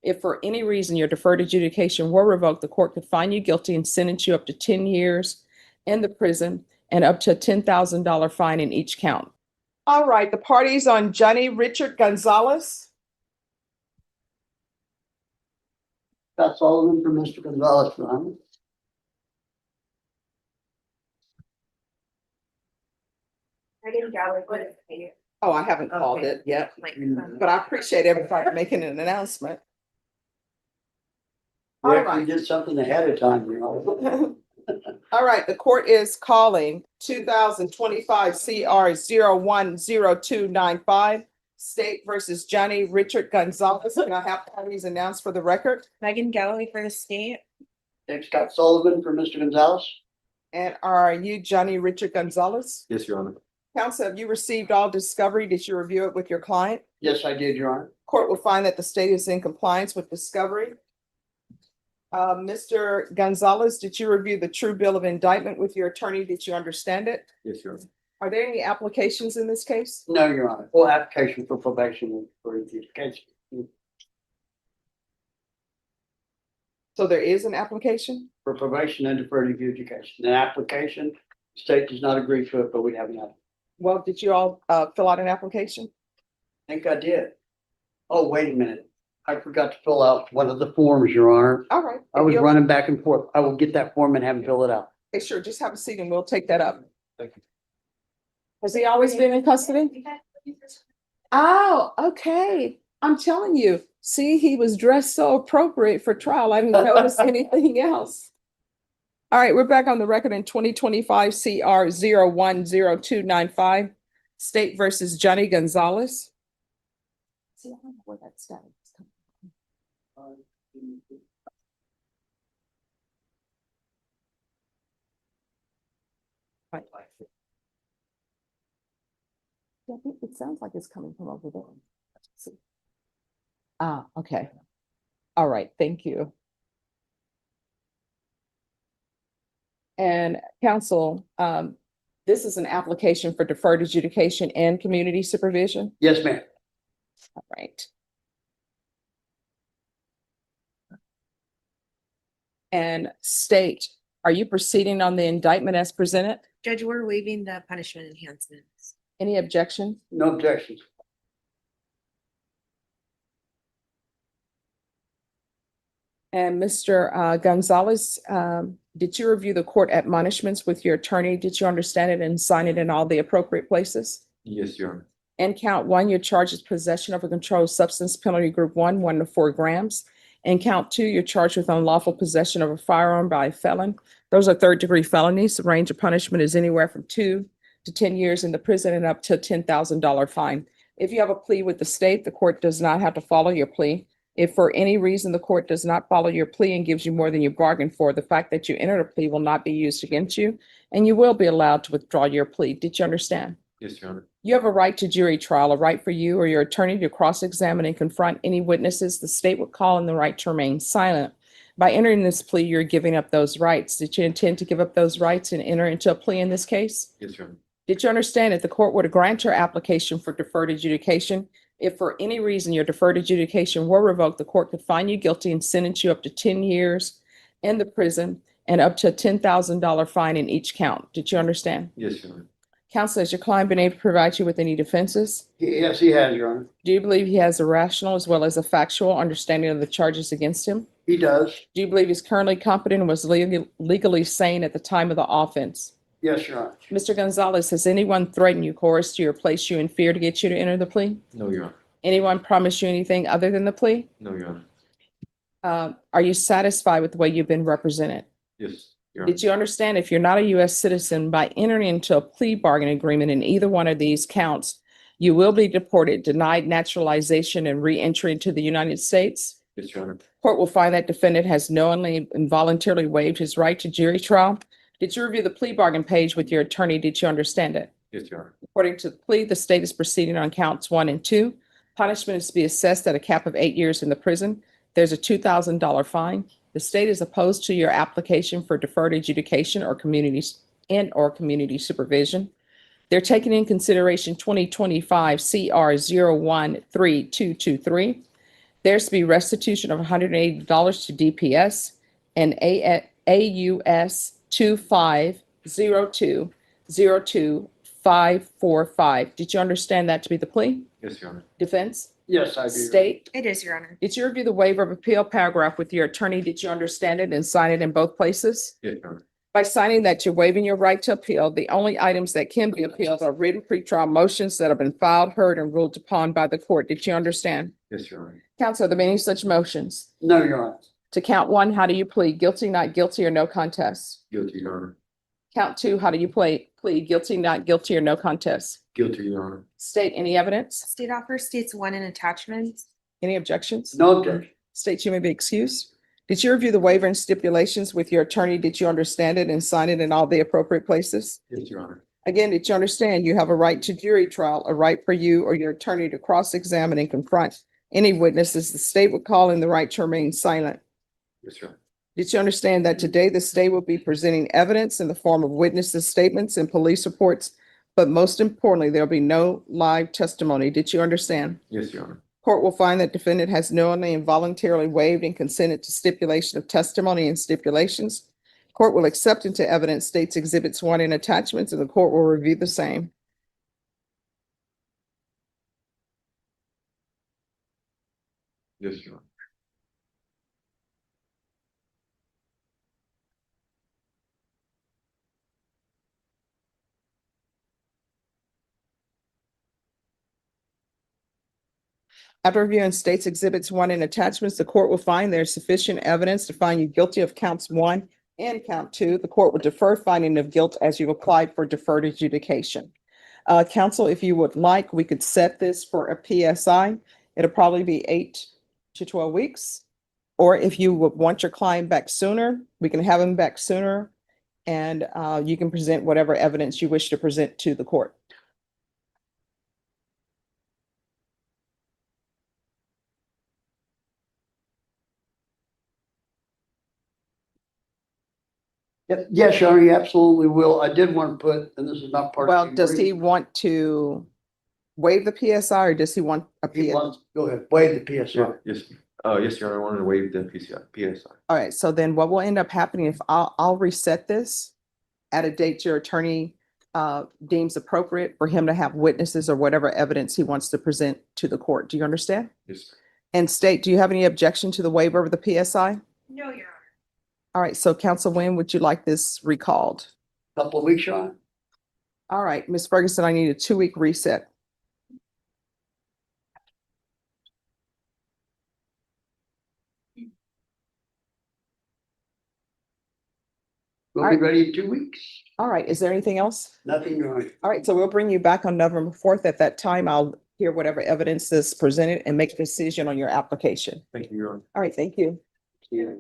If for any reason your deferred adjudication were revoked, the court could find you guilty and sentence you up to 10 years in the prison and up to a $10,000 fine in each count. All right, the parties on Johnny Richard Gonzales. That's all of them for Mr. Gonzales, Your Honor. Oh, I haven't called it yet, but I appreciate everybody making an announcement. We All actually right. did something ahead of time, you know. All right, the court is calling 2025 CR 010295, State versus Johnny Richard Gonzales. Can I have parties announced for the record? Megan Galloway for the state. Dave Scott Sullivan for Mr. Gonzales. And are you Johnny Richard Gonzales? Yes, Your Honor. Counsel, have you received all discovery? Did you review it with your client? Yes, I did, Your Honor. Court will find that the state is in compliance with discovery. Mr. Gonzales, did you review the true bill of indictment with your attorney? Did you understand it? Yes, Your Honor. Are there any applications in this case? No, Your Honor. Full application for probation and for adjudication. So there is an application? For probation and deferred adjudication. An application, the state does not agree to it, but we have not. Well, did you all fill out an application? I think I did. Oh, wait a minute. I forgot to fill out one of the forms, Your Honor. All right. I was You'll- running back and forth. I will get that form and have him fill it out. Okay, sure, just have a seat and we'll take that up. Thank you. Has he always been in custody? Oh, okay. I'm telling you, see, he was dressed so appropriate for trial. I didn't notice anything else. All right, we're back on the record in 2025 CR 010295, State versus Johnny Gonzales. See, I don't know where that status is coming from. Right. Yeah, it sounds like it's coming from over there. Let's see. Ah, okay. All right, thank you. And counsel, this is an application for deferred adjudication and community supervision. Yes, ma'am. All right. And state, are you proceeding on the indictment as presented? Judge, we're waiving the punishment enhancements. Any objection? No objections. And Mr. Gonzales, did you review the court admonishments with your attorney? Did you understand it and sign it in all the appropriate places? Yes, Your Honor. And count one, your charge is possession of a controlled substance, penalty group 1 to 4 grams. And count 2, you're charged with unlawful possession of a firearm by a felon. Those are third degree felonies. The range of punishment is anywhere from 2 to 10 years in the prison and up to a $10,000 fine. If you have a plea with the state, the court does not have to follow your plea. If for any reason the court does not follow your plea and gives you more than you bargained for, the fact that you entered a plea will not be used against you, and you will be allowed to withdraw your plea. Did you understand? Yes, Your Honor. You have a right to jury trial, a right for you or your attorney to cross-examine and confront any witnesses the state would call, and the right to remain silent. By entering this plea, you're giving up those rights. Did you intend to give up those rights and enter into a plea in this case? Yes, Your Honor. Did you understand that the court were to grant your application for deferred adjudication? If for any reason your deferred adjudication were revoked, the court could find you guilty and sentence you up to 10 years in the prison and up to a $10,000 fine in each count. Did you understand? Yes, Your Honor. Counsel, has your client been able to provide you with any defenses? Yes, he has, Your Honor. Do you believe he has a rational as well as a factual understanding of the charges against him? He does. Do you believe he's currently competent and was legally sane at the time of the offense? Yes, Your Honor. Mr. Gonzales, has anyone threatened you, coerced you, or placed you in fear to get you to enter the plea? No, Your Honor. Anyone promised you anything other than the plea? No, Your Honor. Are you satisfied with the way you've been represented? Yes, Your Honor. Did you understand if you're not a U.S. citizen, by entering into a plea bargain agreement in either one of these counts, you will be deported, denied naturalization, and re-entry into the United States? Yes, Your Honor. Court will find that defendant has knowingly and voluntarily waived his right to jury trial. Did you review the plea bargain page with your attorney? Did you understand it? Yes, Your Honor. According to the plea, the state is proceeding on counts 1 and 2. Punishment is to be assessed at a cap of 8 years in the prison. There's a $2,000 fine. The state is opposed to your application for deferred adjudication or community supervision. They're taking in consideration 2025 CR 013223. There's to be restitution of $180 to DPS and AUS 2502025545. Did you understand that to be the plea? Yes, Your Honor. Defense? Yes, I do. State? It is, Your Honor. Did you review the waiver of appeal paragraph with your attorney? Did you understand it and sign it in both places? Yes, Your Honor. By signing that you're waiving your right to appeal, the only items that can be appealed are written pretrial motions that have been filed, heard, and ruled upon by the court. Did you understand? Yes, Your Honor. Counsel, are there any such motions? No, Your Honor. To count one, how do you plead? Guilty, not guilty, or no contest? Guilty, Your Honor. Count two, how do you plead? Guilty, not guilty, or no contest? Guilty, Your Honor. State any evidence? State offer states one in attachments. Any objections? No objection. State you may be excused. Did you review the waiver and stipulations with your attorney? Did you understand it and sign it in all the appropriate places? Yes, Your Honor. Again, did you understand you have a right to jury trial, a right for you or your attorney to cross-examine and confront any witnesses the state would call in the right to remain silent? Yes, Your Honor. Did you understand that today the state will be presenting evidence in the form of witnesses' statements and police reports, but most importantly, there'll be no live testimony? Did you understand? Yes, Your Honor. Court will find that defendant has knowingly and voluntarily waived and consented to stipulation of testimony and stipulations. Court will accept into evidence states exhibits 1 and attachments, and the court will review the same. Yes, Your Honor. After reviewing states exhibits 1 and attachments, the court will find there's sufficient evidence to find you guilty of counts 1 and count 2. The court will defer finding of guilt as you applied for deferred adjudication. Counsel, if you would like, we could set this for a PSI. It'll probably be 8 to 12 weeks. Or if you would want your client back sooner, we can have him back sooner. And you can present whatever evidence you wish to present to the court. Yes, Your Honor, you absolutely will. I did want to put, and this is not part of. Well, the does he agreement. want to waive the PSI or does he want a He PSI? wants, go ahead, waive the PSI. Yes, yes, Your Honor. I wanted to waive the PSI. All right, so then what will end up happening if I'll reset this at a date your attorney deems appropriate for him to have witnesses or whatever evidence he wants to present to the court. Do you understand? Yes. And state, do you have any objection to the waiver of the PSI? No, Your Honor. All right, so Counsel, when would you like this recalled? Couple of weeks, Your Honor. All right, Ms. Ferguson, I need a 2-week reset. We'll All be right. ready in 2 weeks. All right, is there anything else? Nothing, Your Honor. All right, so we'll bring you back on November 4th. At that time, I'll hear whatever evidence is presented and make a decision on your application. Thank you, Your Honor. All right, thank you. Yeah.